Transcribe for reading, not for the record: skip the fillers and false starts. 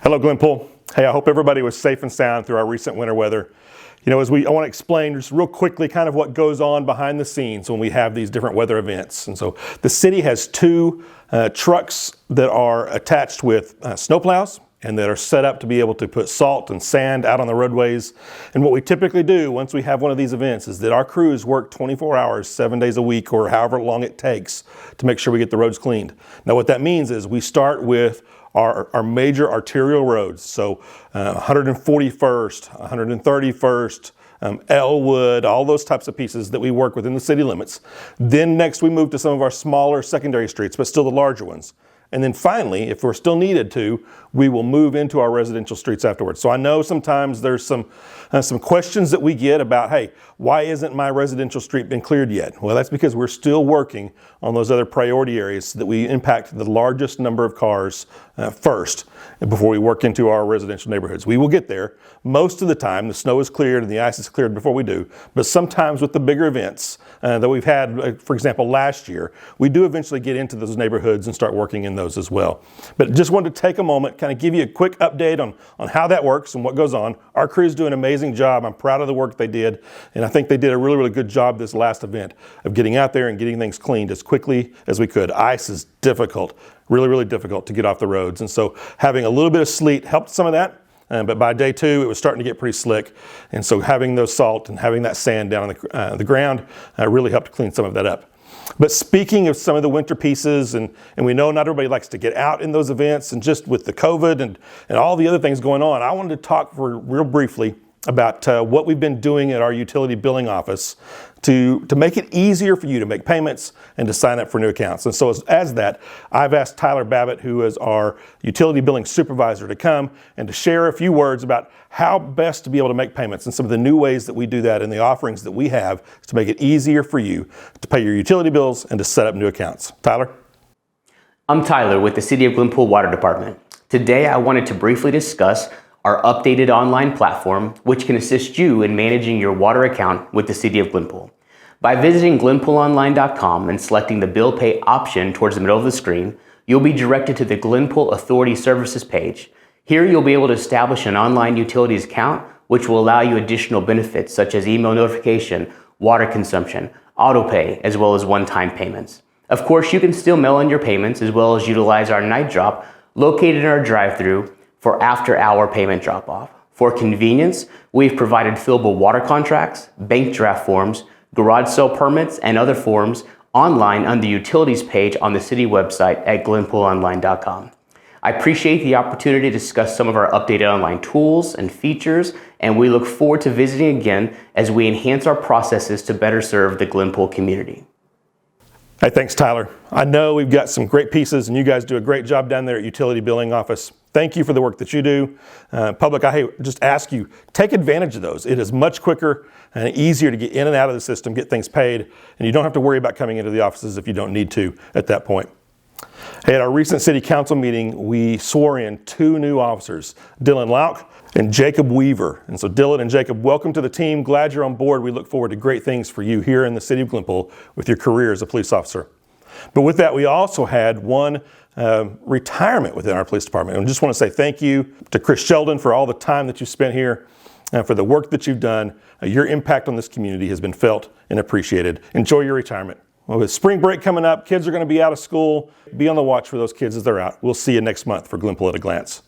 Hello, Glenpool. Hey, I hope everybody was safe and sound through our recent winter weather. I want to explain just real quickly kind of what goes on behind the scenes when we have these different weather events. And so the city has two trucks that are attached with snowplows and that are set up to be able to put salt and sand out on the roadways. And what we typically do once we have one of these events is that our crews work 24 hours, 7 days a week, or however long it takes to make sure we get the roads cleaned. Now what that means is we start with our major arterial roads, so 141st, 131st, Elwood, all those types of pieces that we work within the city limits. Then next we move to some of our smaller secondary streets, but still the larger ones. And then finally, if we're still needed to, we will move into our residential streets afterwards. So I know sometimes there's some questions that we get about, hey, why isn't my residential street been cleared yet? Well, that's because we're still working on those other priority areas so that we impact the largest number of cars first before we work into our residential neighborhoods. We will get there. Most of the time, the snow is cleared and the ice is cleared before we do. But sometimes with the bigger events that we've had, for example, last year, we do eventually get into those neighborhoods and start working in those as well. But just wanted to take a moment, kind of give you a quick update on how that works and what goes on. Our crew's doing an amazing job. I'm proud of the work they did. And I think they did a really, really good job this last event of getting out there and getting things cleaned as quickly as we could. Ice is difficult, really, really difficult to get off the roads. And so having a little bit of sleet helped some of that. But by day two, it was starting to get pretty slick. And so having those salt and having that sand down on the ground really helped clean some of that up. But speaking of some of the winter pieces, and we know not everybody likes to get out in those events, and just with the COVID and all the other things going on, I wanted to talk real briefly about what we've been doing at our utility billing office to make it easier for you to make payments and to sign up for new accounts. And so as that, I've asked Tyler Babbit, who is our utility billing supervisor, to come and to share a few words about how best to be able to make payments and some of the new ways that we do that and the offerings that we have to make it easier for you to pay your utility bills and to set up new accounts. Tyler? I'm Tyler with the City of Glenpool Water Department. Today I wanted to briefly discuss our updated online platform, which can assist you in managing your water account with the City of Glenpool. By visiting glenpoolonline.com and selecting the Bill Pay option towards the middle of the screen, you'll be directed to the Glenpool Authority Services page. Here you'll be able to establish an online utilities account, which will allow you additional benefits such as email notification, water consumption, auto pay, as well as one-time payments. Of course, you can still mail in your payments as well as utilize our night drop located in our drive-thru for after-hour payment drop-off. For convenience, we've provided fillable water contracts, bank draft forms, garage sale permits, and other forms online on the utilities page on the city website at glenpoolonline.com. I appreciate the opportunity to discuss some of our updated online tools and features, and we look forward to visiting again as we enhance our processes to better serve the Glenpool community. Hey, thanks, Tyler. I know we've got some great pieces, and you guys do a great job down there at Utility Billing Office. Thank you for the work that you do. Public, I just ask you, take advantage of those. It is much quicker and easier to get in and out of the system, get things paid, and you don't have to worry about coming into the offices if you don't need to at that point. Hey, at our recent city council meeting, we swore in two new officers, Dylan Lauk and Jacob Weaver. And so Dylan and Jacob, welcome to the team. Glad you're on board. We look forward to great things for you here in the city of Glenpool with your career as a police officer. But with that, we also had one retirement within our police department. And I just want to say thank you to Chris Sheldon for all the time that you've spent here, for the work that you've done. Your impact on this community has been felt and appreciated. Enjoy your retirement. Well, with spring break coming up, kids are going to be out of school. Be on the watch for those kids as they're out. We'll see you next month for Glenpool at a Glance.